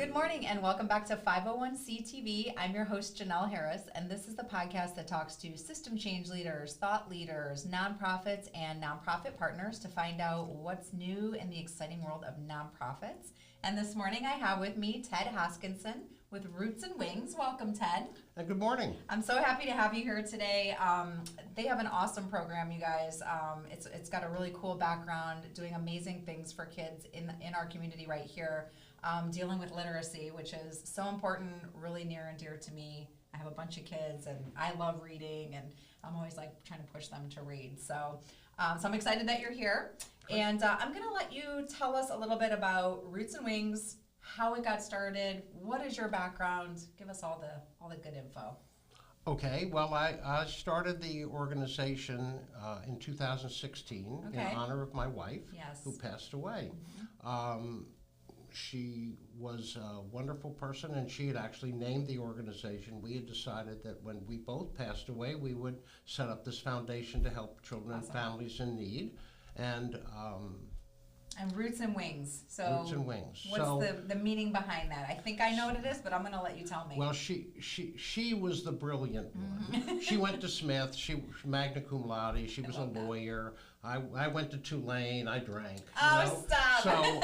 Good morning and welcome back to 501c TV. I'm your host, Janelle Harris, and this is the podcast that talks to system change leaders, thought leaders, nonprofits, and nonprofit partners to find out what's new in the exciting world of nonprofits. And this morning I have with me Ted Hoskinson with Roots and Wings. Welcome, Ted. And good morning. I'm so happy to have you here today. They have an awesome program, you guys. It's got a really cool background, doing amazing things for kids in our community right here. Dealing with literacy, which is so important, really near and dear to me. I have a bunch of kids and I love reading, and I'm always like trying to push them to read. So I'm excited that you're here. And I'm gonna let you tell us a little bit about Roots and Wings, how it got started, what is your background? Give us all the good info. Okay, well, I started the organization in 2016 in honor of my wife, who passed away. She was a wonderful person, and she had actually named the organization. We had decided that when we both passed away, we would set up this foundation to help children and families in need. And Roots and Wings. So Roots and Wings. What's the meaning behind that? I think I know what it is, but I'm going to let you tell me. Well, she was the brilliant one. She went to Smith. She was magna cum laude. She was a lawyer. I went to Tulane. I drank. Stop. So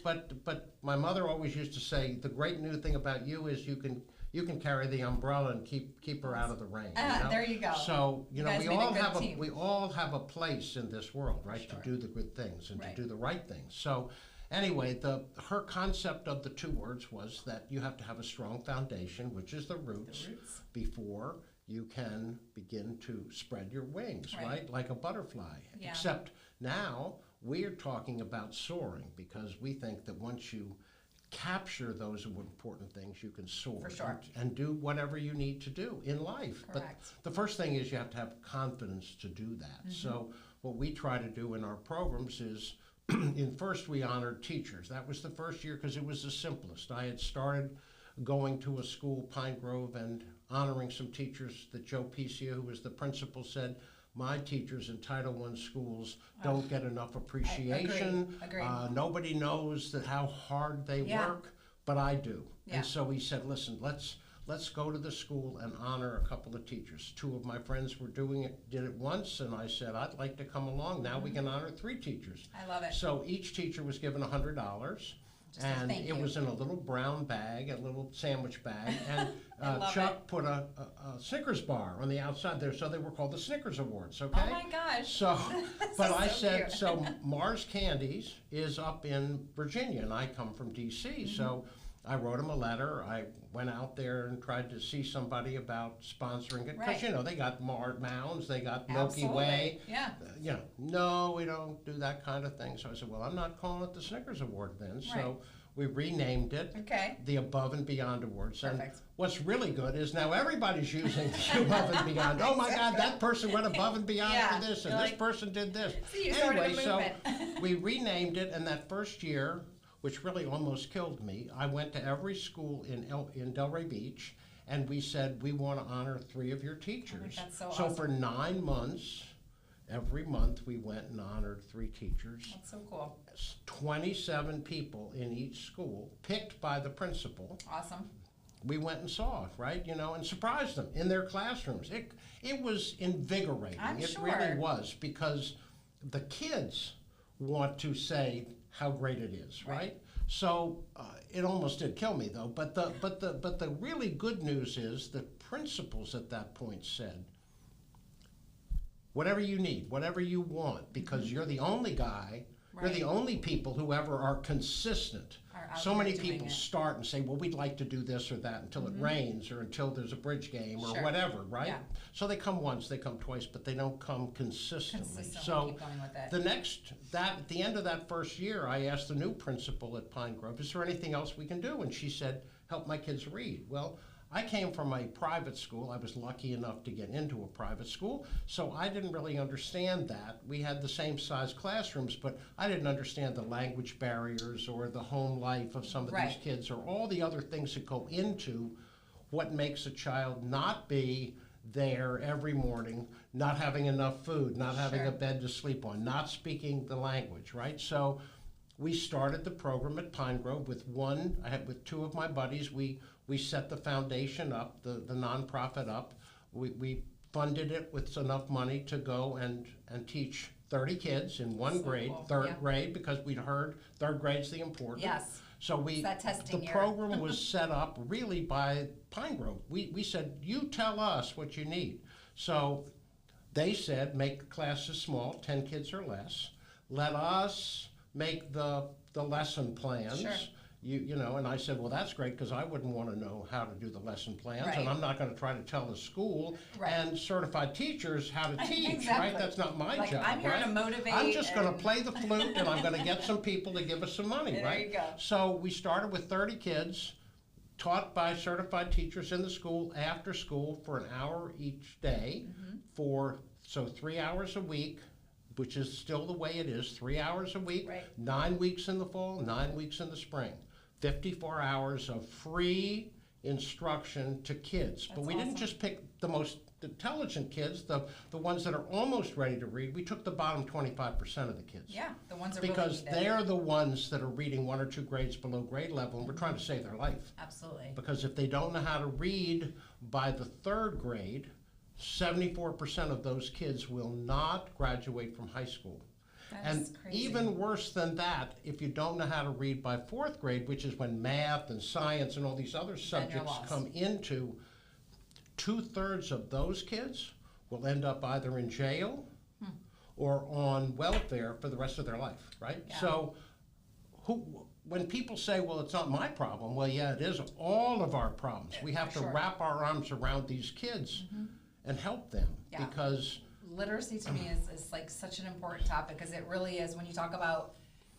but my mother always used to say, the great new thing about you is you can carry the umbrella and keep her out of the rain. There you go. So we all have a place in this world, right? To do the good things and to do the right things. So anyway, her concept of the two words was that you have to have a strong foundation, which is the roots. Before you can begin to spread your wings, right? Like a butterfly. Yeah. Except now we're talking about soaring, because we think that once you capture those important things, you can soar. For sure. And do whatever you need to do in life. Correct. But the first thing is you have to have confidence to do that. So what we try to do in our programs is, first we honored teachers. That was the first year because it was the simplest. I had started going to a school, Pine Grove, and honoring some teachers that Joe Picia, who was the principal, said, my teachers in Title I schools don't get enough appreciation. Agreed. Nobody knows how hard they work, but I do. Yeah. And so he said, listen, let's go to the school and honor a couple of teachers. Two of my friends were did it once, and I said, I'd like to come along. Now we can honor 3 teachers. I love it. So each teacher was given $100. And it was in a little brown bag, a little sandwich bag, and Chuck put a Snickers bar on the outside there, so they were called the Snickers Awards, okay? Oh my gosh. So, but I said, so Mars Candies is up in Virginia, and I come from D.C., so I wrote him a letter. I went out there and tried to see somebody about sponsoring it, because, they got Mounds, they got Milky Way. Yeah. No, we don't do that kind of thing. So I said, well, I'm not calling it the Snickers Award then. So we renamed it the Above and Beyond Awards. Perfect. And what's really good is now everybody's using the Above and Beyond. Oh my God, that person went above and beyond for this, and this person did this. Anyway, so we renamed it, and that first year, which really almost killed me, I went to every school in Delray Beach, and we said, we want to honor 3 of your teachers. That's so awesome. For 9 months, every month we went and honored 3 teachers. That's so cool. 27 people in each school, picked by the principal. Awesome. We went and saw, right, and surprised them in their classrooms. It was invigorating. It really was, because the kids want to say how great it is, right? So it almost did kill me, though. But the really good news is the principals at that point said, whatever you need, whatever you want, because you're the only guy, you're the only people who ever are consistent. So many people start and say, well, we'd like to do this or that until it rains or until there's a bridge game or whatever, right? Yeah. So they come once, they come twice, but they don't come consistently. So keep going with it. At the end of that first year, I asked the new principal at Pine Grove, is there anything else we can do? And she said, help my kids read. Well, I came from a private school. I was lucky enough to get into a private school, so I didn't really understand that. We had the same size classrooms, but I didn't understand the language barriers or the home life of some of these kids, or all the other things that go into what makes a child not be there every morning, not having enough food, not having a bed to sleep on, not speaking the language, right? So we started the program at Pine Grove with with two of my buddies. We set the foundation up, the nonprofit up. We funded it with enough money to go and teach 30 kids in one grade, cool. third grade, because we'd heard third grade's the important. Yes. So the program was set up really by Pine Grove. We said, you tell us what you need. So they said, make the classes small, 10 kids or less. Let us make the lesson plans. Sure. You know, and I said, well, that's great, because I wouldn't want to know how to do the lesson plans, Right. and I'm not going to try to tell the school Right. and certified teachers how to teach, Exactly. right? That's not my job, I'm here right? to motivate. I'm just going to play the flute, and I'm going to get some people to give us some money, There right? you go. So we started with 30 kids, taught by certified teachers in the school, after school, for an hour each day, so 3 hours a week, which is still the way it is, 3 hours a week, Right. 9 weeks in the fall, 9 weeks in the spring. 54 hours of free instruction to kids. But That's we didn't awesome. just pick the most intelligent kids, the ones that are almost ready to read. We took the bottom 25% of the kids. Yeah, the ones that Because really need it. they're the ones that are reading 1 or 2 grades below grade level, and we're trying to save their life. Absolutely. Because if they don't know how to read by the 3rd grade, 74% of those kids will not graduate from high school. That's And crazy. even worse than that, if you don't know how to read by 4th grade, which is when math and science and all these other you're subjects lost. come into, 2/3 of those kids will end up either in jail or on welfare for the rest of their life, right? Yeah. So when people say, well, it's not my problem, well, yeah, it is all of our problems. We have to Sure. wrap our arms around these kids and help them, Yeah. because Literacy to me is like such an important topic, because it really is, when you talk about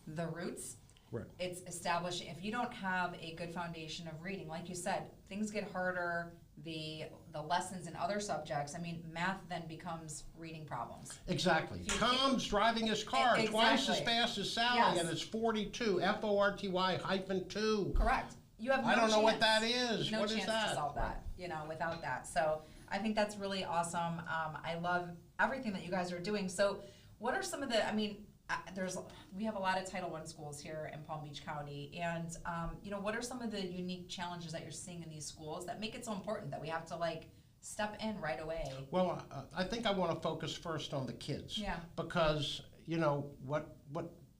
the roots, Right. it's establishing, if you don't have a good foundation of reading, like you said, things get harder, the lessons in other subjects, I mean, math then becomes reading problems. Exactly. If you Tom's driving his car twice as Exactly. fast as Sally, Yes. and it's 42, FORTY-2. Correct. You have no I don't know what chance. that is. No What is chance that? to solve that, you know, without that. So I think that's really awesome. I love everything that you guys are doing. So what are some of the, I mean, we have a lot of Title I schools here in Palm Beach County, and you know, what are some of the unique challenges that you're seeing in these schools that make it so important that we have to like step in right away? Well, I think I want to focus first on the kids. Yeah. Because, you know, what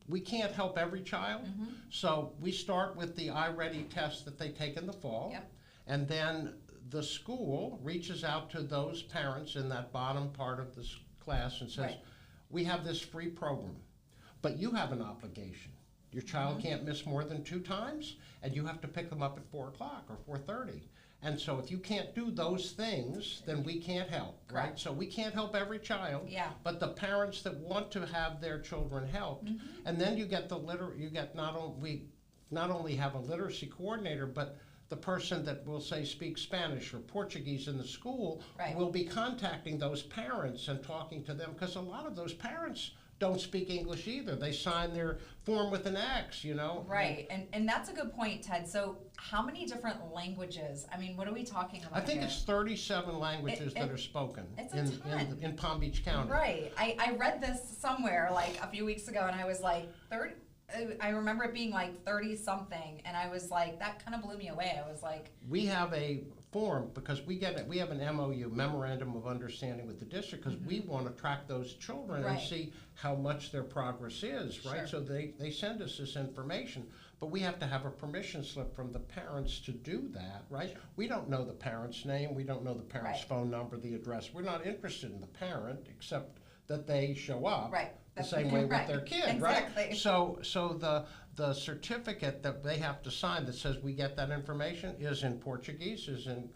we can't help every child. So we start with the iReady test that they take in the fall. Yep. And then the school reaches out to those parents in that bottom part of this class and says, Right. we have this free program, but you have an obligation. Your child can't miss more than 2 times, and you have to pick them up at 4 o'clock or 4:30. And so if you can't do those things, then we can't help, right? Correct. So we can't help every child, Yeah. but the parents that want to have their children helped, and then you get not only have a literacy coordinator, but the person that will say speak Spanish or Portuguese in the school Right. will be contacting those parents and talking to them, because a lot of those parents don't speak English either. They sign their form with an X, you know? Right, and that's a good point, Ted. So how many different languages, I mean, what are we talking about I think here? it's 37 languages that are spoken it's a ton. in Palm Beach County. Right. I read this somewhere like a few weeks ago, and I was like, 30. I remember it being like 30 something, and I was like, that kind of blew me away. I was like, We have a form, because we have an MOU, Memorandum of Understanding, with the district, because we want to track those children and Right. see how much their progress is, right? Sure. So they send us this information, but we have to have a permission slip from the parents to do that, right? We don't know the parent's name, we don't know the parent's Right. phone number, the address. We're not interested in the parent, except that they show up. Right. The same way with Right. their kid, Exactly. right? So the certificate that they have to sign that says we get that information is in Portuguese, is in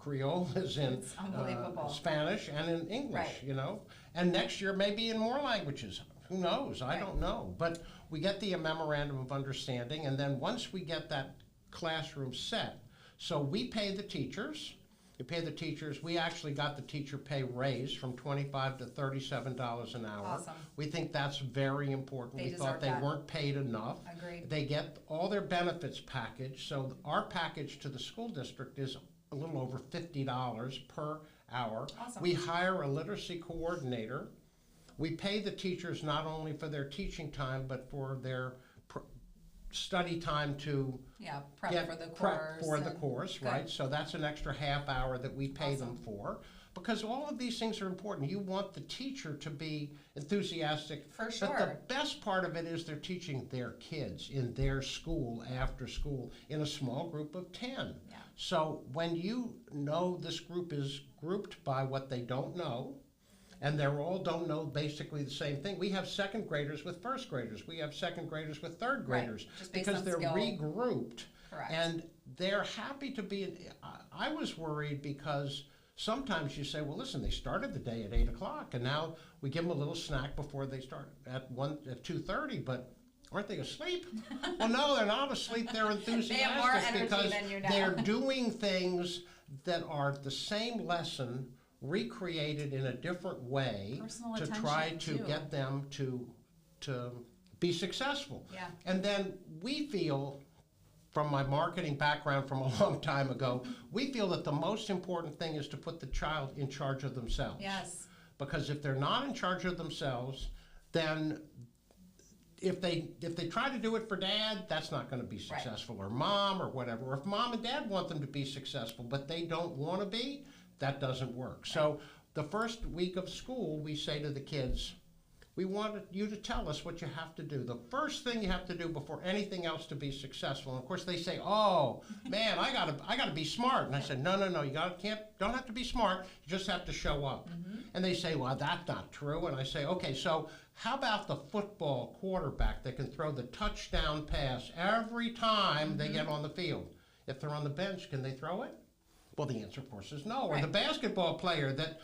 Creole, is in It's unbelievable. Spanish, and in English, Right. you know? And next year maybe in more languages. Who knows? I Right. don't know. But we get the memorandum of understanding, and then once we get that classroom set, so we pay the teachers. You pay the teachers. We actually got the teacher pay raise from $25 to $37 an hour. Awesome. We think that's very important. They We thought deserve they that. weren't paid enough. Agreed. They get all their benefits packaged. So our package to the school district is a little over $50 per hour. Awesome. We hire a literacy coordinator. We pay the teachers not only for their teaching time, but for their study time to prep for the course. Right? Good. So that's an extra half hour that we pay them Awesome. for. Because all of these things are important. You want the teacher to be enthusiastic. For sure. But the best part of it is they're teaching their kids in their school, after school, in a small group of 10. Yeah. So when you know this group is grouped by what they don't know, and they all don't know basically the same thing. We have second graders with first graders. We have second graders with third graders. Right. Just based because on they're skill. regrouped. Correct. And they're happy to be. I was worried because sometimes you say, well, listen, they started the day at 8 o'clock, and now we give them a little snack before they start at 2:30, but aren't they asleep? Well, no, they're not asleep. They're enthusiastic They have more energy because than you now. they're doing things that are the same lesson recreated in a different way Personal to attention, try to too. get them to be successful. Yeah. And then we feel, from my marketing background from a long time ago, we feel that the most important thing is to put the child in charge of themselves. Yes. Because if they're not in charge of themselves, then if they try to do it for dad, that's not going to be successful, or mom, or whatever. Or if mom and dad want them to be successful, but they don't want to be, that doesn't work. Right. So the first week of school, we say to the kids, we want you to tell us what you have to do. The first thing you have to do before anything else to be successful. And of course they say, "Oh man, I gotta be smart." And I said, "No, you don't have to be smart. You just have to show up." Mm-hmm. And they say, "Well, that's not true." And I say, "Okay, so how about the football quarterback that can throw the touchdown pass every time they get on the field? If they're on the bench, can they throw it?" Well, the answer, of course, is no. Right. Or the basketball player that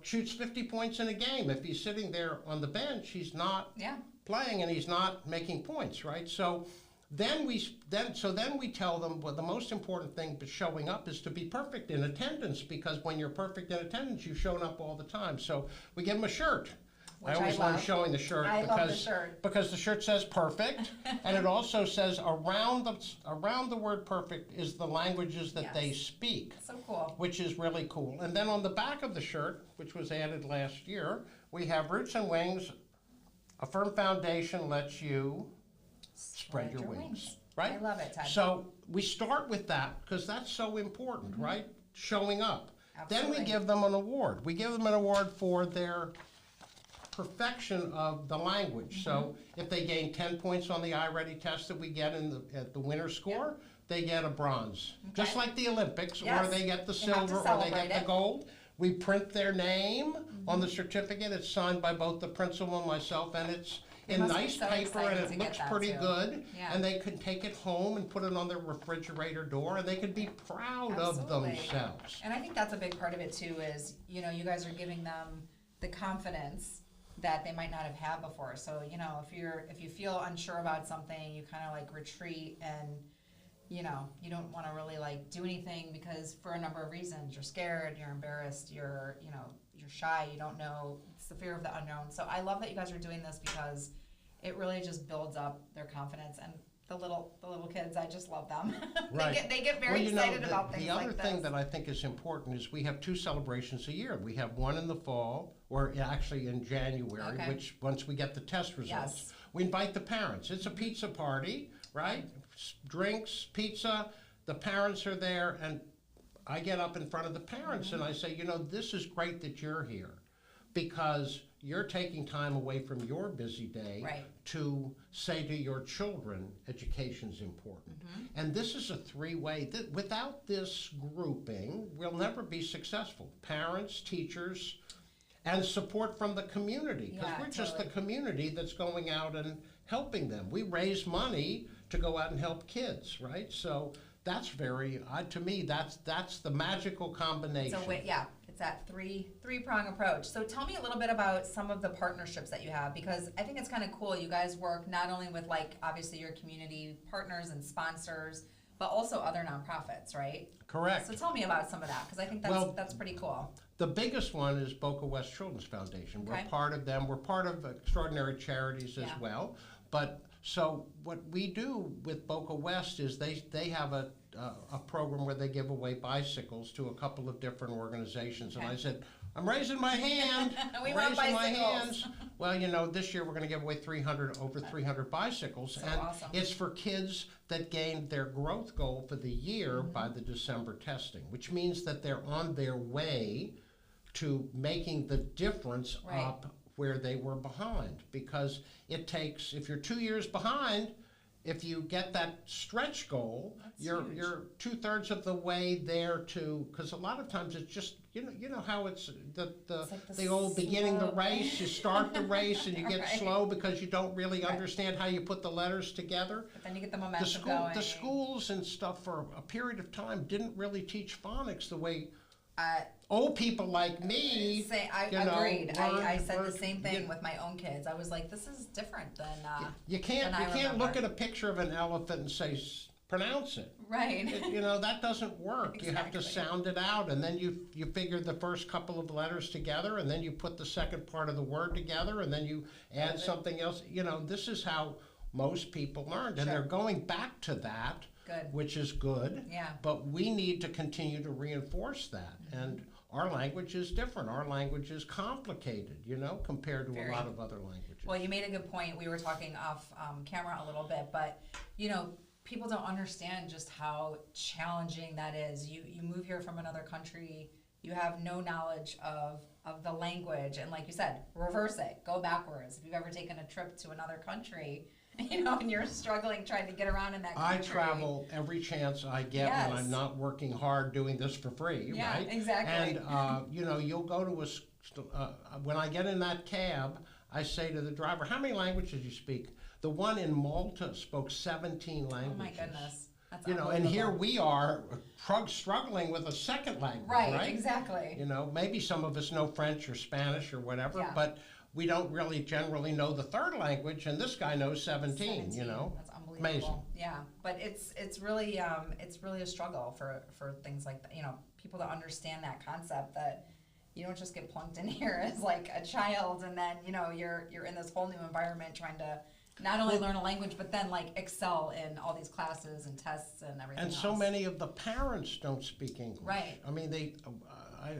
shoots 50 points in a game. If he's sitting there on the bench, he's not playing and he's not making points, right? So then we tell them, well, the most important thing but showing up is to be perfect in attendance, because when you're perfect in attendance, you've shown up all the time. So we give them a shirt. I always love showing the shirt because the shirt says perfect, and it also says around the word perfect is the languages that they speak. So cool. Which is really cool. And then on the back of the shirt, which was added last year, we have roots and wings. A firm foundation lets you spread your wings. Right? I love it, Ted. So we start with that because that's so important, right? Showing up. Absolutely. Then we give them an award. We give them an award for their perfection of the language. So if they gain 10 points on the iReady test that we get at the winner score, they get a bronze. Just like the Olympics, or they get the silver, or they get the gold. We print their name on the certificate. It's signed by both the principal and myself, and it's in nice paper, and it looks pretty good. And they can take it home and put it on their refrigerator door, and they can be proud of themselves. And I think that's a big part of it too, is you guys are giving them the confidence that they might not have had before. So, if you feel unsure about something, you kind of like retreat, and you don't want to really like do anything because for a number of reasons. You're scared, you're embarrassed, you're shy, you don't know. It's the fear of the unknown. So I love that you guys are doing this because it really just builds up their confidence. And the little kids, I just love them. Right. they get very excited about things like this. The other thing that I think is important is we have 2 celebrations a year. We have one in the fall, or actually in January, which once we get the test results, we invite the parents. It's a pizza party, right? Drinks, pizza, the parents are there, and I get up in front of the parents and I say, this is great that you're here, because you're taking time away from your busy day to say to your children, education's important. And this is a 3-way. Without this grouping, we'll never be successful. Parents, teachers, and support from the community, because we're just the community that's going out and helping them. We raise money to go out and help kids, right? So that's to me, that's the magical combination. So it's that three-prong approach. So tell me a little bit about some of the partnerships that you have, because I think it's kind of cool. You guys work not only with obviously your community partners and sponsors, but also other nonprofits, right? Correct. So tell me about some of that, because I think that's pretty cool. The biggest one is Boca West Children's Foundation. We're part of them. We're part of Extraordinary Charities as well. But so what we do with Boca West is they have a program where they give away bicycles to a couple of different organizations. And I said, I'm raising my hand. We want raising my bicycles. hands. Well, you know, this year we're going to give away over 300 bicycles, So and awesome. it's for kids that gained their growth goal for the year by the December testing, which means that they're on their way to making the difference Right. up where they were behind. Because it takes, if you're 2 years behind, if you get that stretch goal, That's you're huge. you're 2/3 of the way there to, because a lot of times it's just, you know how it's the like the the old beginning the slow- race. You start the race and you get Right. slow because you don't really Right. understand how you put the letters together. But then you get the The momentum going. the schools and stuff for a period of time didn't really teach phonics the way old people like me. I you know, agreed. I said the learned- same thing you- with my own kids. I was like, this is different than You can't than I look remember. at a picture of an elephant and say pronounce it. right. You know, that doesn't work. You have to Exactly. sound it out, and then you figure the first couple of letters together, and then you put the second part of the word together, and then you add something else. You know, this is how most people learned, and Sure. they're going back to that, Good. which is good. Yeah. But we need to continue to reinforce that, and our language is different. Our language is complicated, you know, compared to Very. a lot of other languages. Well, you made a good point. We were talking off camera a little bit, but you know, people don't understand just how challenging that is. You move here from another country, you have no knowledge of the language, and like you said, reverse it, go backwards. If you've ever taken a trip to another country, you know, and you're struggling trying to get around in that country. I travel every chance I get Yes. when I'm not working hard doing this for free, Yeah, right? exactly. And, you know, you'll go to when I get in that cab, I say to the driver, how many languages do you speak? The one in Malta spoke 17 Oh languages. my goodness. That's You know, and here unbelievable. we are struggling with a second language, Right, exactly. You know, maybe some of us know French or Spanish or whatever, Yeah. but we don't really generally know the third language, and this guy knows 17, you know. That's unbelievable. Amazing. Yeah, but it's really a struggle for things like that. You know, people to understand that concept that you don't just get plunked in here as like a child, and then you know you're in this whole new environment trying to not only learn a language but then like excel in all these classes and tests and everything. And so else. many of the parents don't speak English. Right. I mean,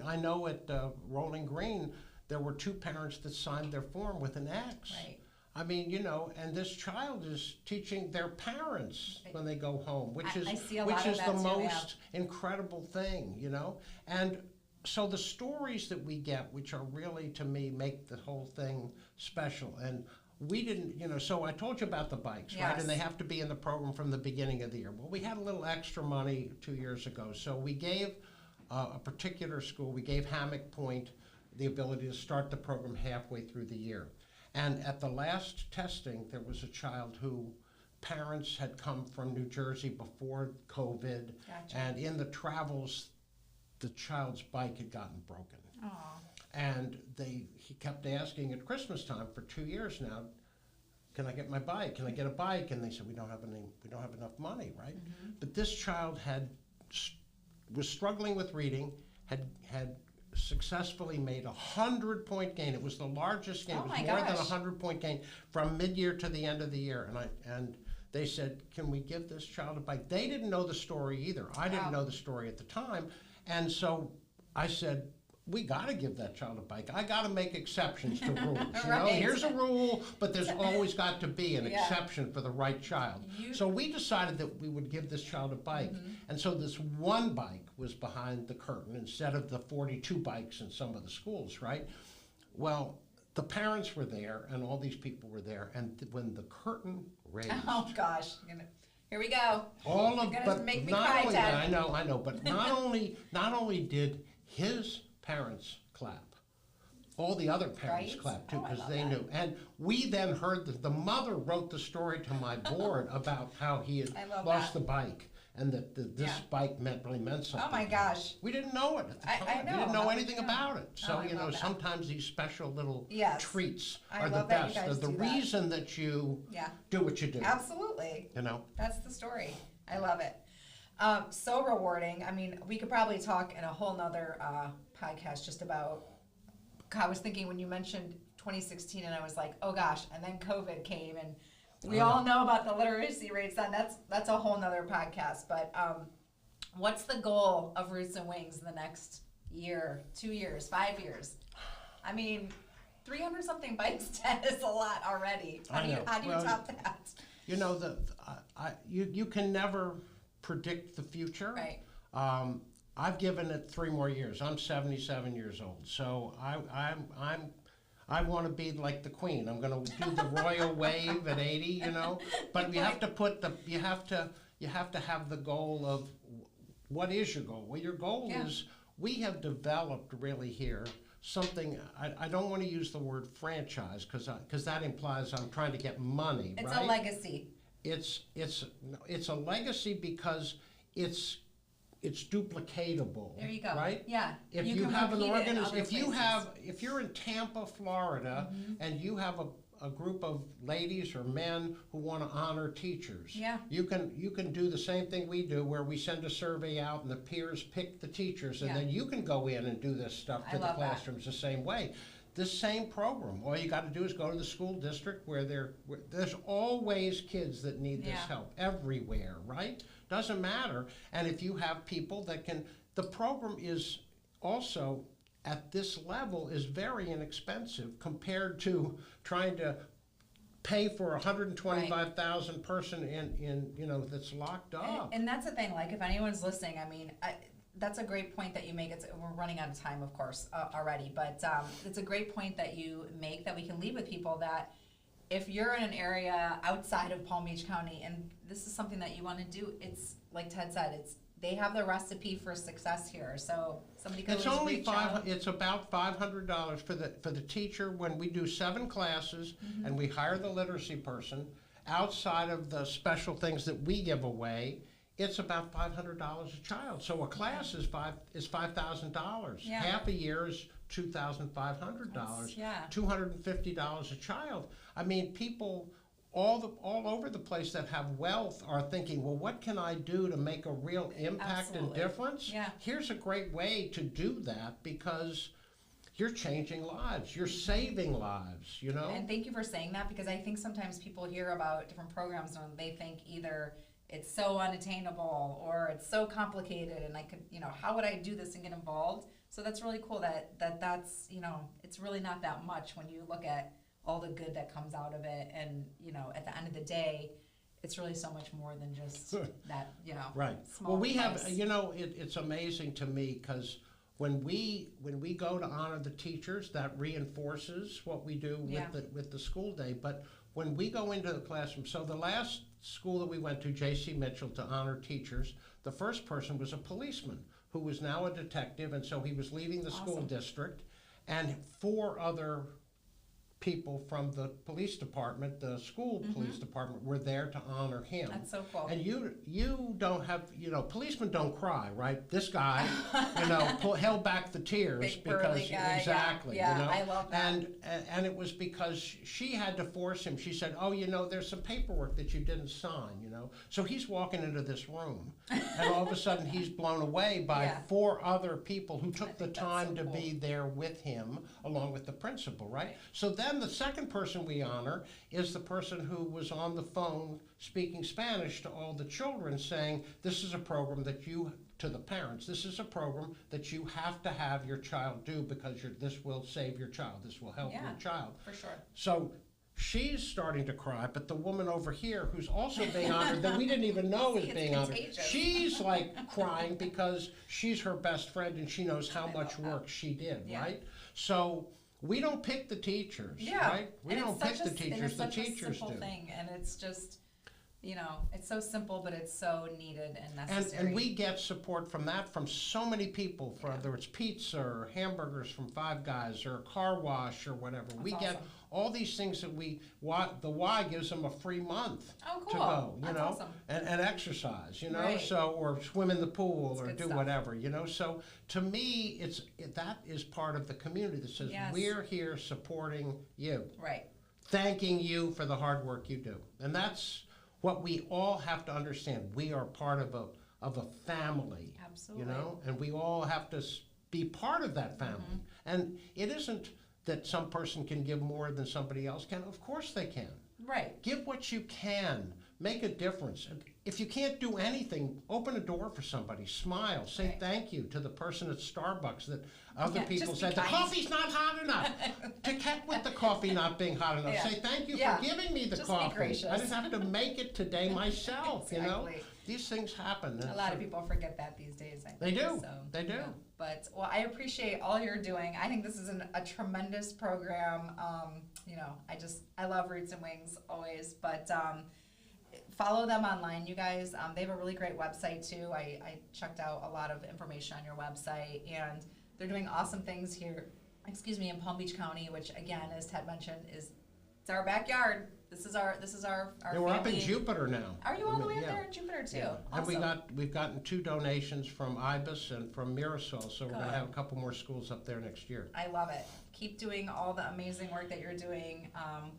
I know at Rolling Green, there were 2 parents that signed their form with an X. Right. I mean, you know, and this child is teaching their parents when they go home, which I see a lot which of is that the too, yeah. most incredible thing, you know. And so the stories that we get, which are really to me make the whole thing special. And we didn't, you know, so I told you about the bikes, right? Yes. And they have to be in the program from the beginning of the year. Well, we had a little extra money 2 years ago, so we gave a particular school, we gave Hammock Point the ability to start the program halfway through the year. And at the last testing, there was a child who parents had come from New Jersey before COVID, Gotcha. and in the travels, the child's bike had gotten broken. Aw. And he kept asking at Christmas time for 2 years now, can I get my bike? Can I get a bike? And they said, we don't have enough money, right? Mm-hmm. But this child was struggling with reading, had successfully made 100-point gain. It was the largest gain. Oh It was my more than gosh. 100-point gain from mid-year to the end of the year. And they said, can we give this child a bike? They didn't know the story either. I Wow. didn't know the story at the time. And so I said, we got to give that child a bike. I got to make exceptions to rules. You know, Right. here's a rule, but there's always got to be an Yeah. exception for the right child. So we decided that we would give this child a bike. And so this one bike was behind the curtain instead of the 42 bikes in some of the schools, right? Well, the parents were there and all these people were there. And when the curtain raised, Oh gosh. Here we go. all of, You're gonna but make me not cry, only Ted. that, I know, but not only did his parents clap, all the other parents Right? clapped too Oh, I because love they that. knew. And we then heard that the mother wrote the story to my board about how he had I love lost that. the bike and that this Yeah. bike really meant something. Oh my to him. gosh. We didn't know it at the I time. know. We didn't know How would anything you know? about it. So, Oh, I you know, love that. sometimes these special little Yes. treats I are the love that you best. guys They're the do that. reason that you Yeah. do what you do. Absolutely. You know? That's the story. I love it. So rewarding. I mean, we could probably talk in a whole nother podcast just about. I was thinking when you mentioned 2016, and I was like, oh gosh, and then COVID came, and we all know about the literacy rates. Then that's a whole nother podcast. But what's the goal of Roots and Wings in the next year, 2 years, 5 years. I mean, 300 something bikes, 10 is a lot already. How do you top that? You know, you can never predict the future. Right. I've given it 3 more years. I'm 77 years old, so I want to be like the Queen. I'm going to do the royal wave at 80, you know. But you have to you have to have the goal of what is your goal. Well, your goal is, we have developed really here something. I don't want to use the word franchise because that implies I'm trying to get money. It's right? a legacy. It's a legacy because it's duplicatable. There you go. Right? Yeah. If you have an organization, if you're in Tampa, Florida, and you have a group of ladies or men who want to honor teachers, you can do the same thing we do, where we send a survey out and the peers pick the teachers, and then you can go in and do this stuff to the classrooms the same way. The same program. All you got to do is go to the school district where there's always kids that need this help everywhere, right? Doesn't matter. And if you have people that can, the program is also at this level is very inexpensive compared to trying to pay for 125,000 person in you know, that's locked up. And that's the thing. Like, if anyone's listening, I mean, that's a great point that you make. We're running out of time, of course, already, but it's a great point that you make that we can leave with people, that if you're in an area outside of Palm Beach County and this is something that you want to do, it's like Ted said, they have the recipe for success here. So somebody could reach out. It's about $500 for the teacher when we do 7 classes and we hire the literacy person. Outside of the special things that we give away, it's about $500 a child. So a class is $5,000. Half a year is $2,500. $250 a child. I mean, people all over the place that have wealth are thinking, well, what can I do to make a real impact and difference? Here's a great way to do that, because you're changing lives. You're saving lives, you know? And thank you for saying that, because I think sometimes people hear about different programs and they think either it's so unattainable or it's so complicated and I could, you know, how would I do this and get involved? So that's really cool that's, you know, it's really not that much when you look at all the good that comes out of it. And, you know, at the end of the day, it's really so much more than just that, you know. Right. Small well, we price. have, you know, it's amazing to me, because when we go to honor the teachers, that reinforces what we do with the school day. But when we go into the classroom, so the last school that we went to, J.C. Mitchell, to honor teachers, the first person was a policeman who was now a detective, and so he was leaving the school district, and 4 other people from the police department, the school police department, were there to honor him. That's so cool. And you don't have, you know, policemen don't cry, right? This guy, you know, held back the tears Big because burly guy, exactly, yeah, you know. I love that. And it was because she had to force him. She said, "Oh, you know, there's some paperwork that you didn't sign, you know." So he's walking into this room, and all of a sudden he's blown away by 4 other people who took the time to be there with him, along with the principal, right? So then the second person we honor is the person who was on the phone speaking Spanish to all the children, saying, this is a program that to the parents, this is a program that you have to have your child do, because this will save your child, this will help your child. For sure. So she's starting to cry, but the woman over here who's also being honored, that we didn't even know is being honored, she's like crying because she's her best friend and she knows how much work she did, right? So we don't pick the teachers, right? We don't pick the teachers, the teachers do. Thing, and it's just, you know, it's so simple, but it's so needed and necessary. And we get support from that from so many people, whether it's pizza or hamburgers from Five Guys or a car wash or whatever. That's we awesome. get all these things that the Y gives them a free month to go, you know, and exercise, you know, so, or swim in the pool or do whatever, you know. So to me, that is part of the community that says, we're here supporting you. Right. Thanking you for the hard work you do. And that's what we all have to understand. We are part of a family. Absolutely. You know, and we all have to be part of that family. And it isn't that some person can give more than somebody else can. Of course they can. Right. Give what you can. make a difference. And if you can't do anything, open a door for somebody, smile, say Right. thank you to the person at Starbucks that other Yeah, people just said, be the kind." coffee's not hot enough. To heck with the coffee not being hot enough. Yeah. Say thank you Yeah. for giving me the Just be coffee. gracious. I didn't have to make it today myself, you know? Exactly. These things happen. A lot of people forget that these days, I think. They do. So, They do. yeah. But, well, I appreciate all you're doing. I think this is a tremendous program. You know, I love Roots and Wings always. But follow them online, you guys. They have a really great website, too. I checked out a lot of information on your website. And they're doing awesome things here, in Palm Beach County, which, again, as Ted mentioned, it's our backyard. This is our Yeah, we're up in family. Jupiter now. Are you all the way up Yeah. there in Jupiter, too? Yeah. And Awesome. we've gotten 2 donations from IBIS and from Mirasol, so we're going Good. to have a couple more schools up there next year. I love it. Keep doing all the amazing work that you're doing.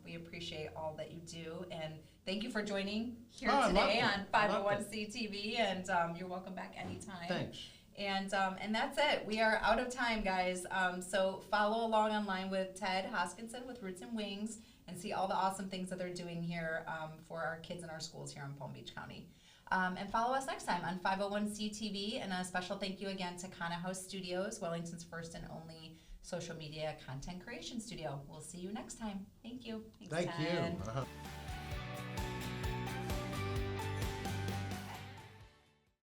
We appreciate all that you do, and thank you for joining here Oh, I loved today it. on I loved 501c TV, and you're welcome back anytime. Thanks. And that's it. We are out of time, guys. So follow along online with Ted Hoskinson with Roots and Wings and see all the awesome things that they're doing here for our kids in our schools here in Palm Beach County. And follow us next time on 501c TV. And a special thank you again to Kana House Studios, Wellington's first and only social media content creation studio. We'll see you next time. Thank you. Thanks, Thank Ted. you.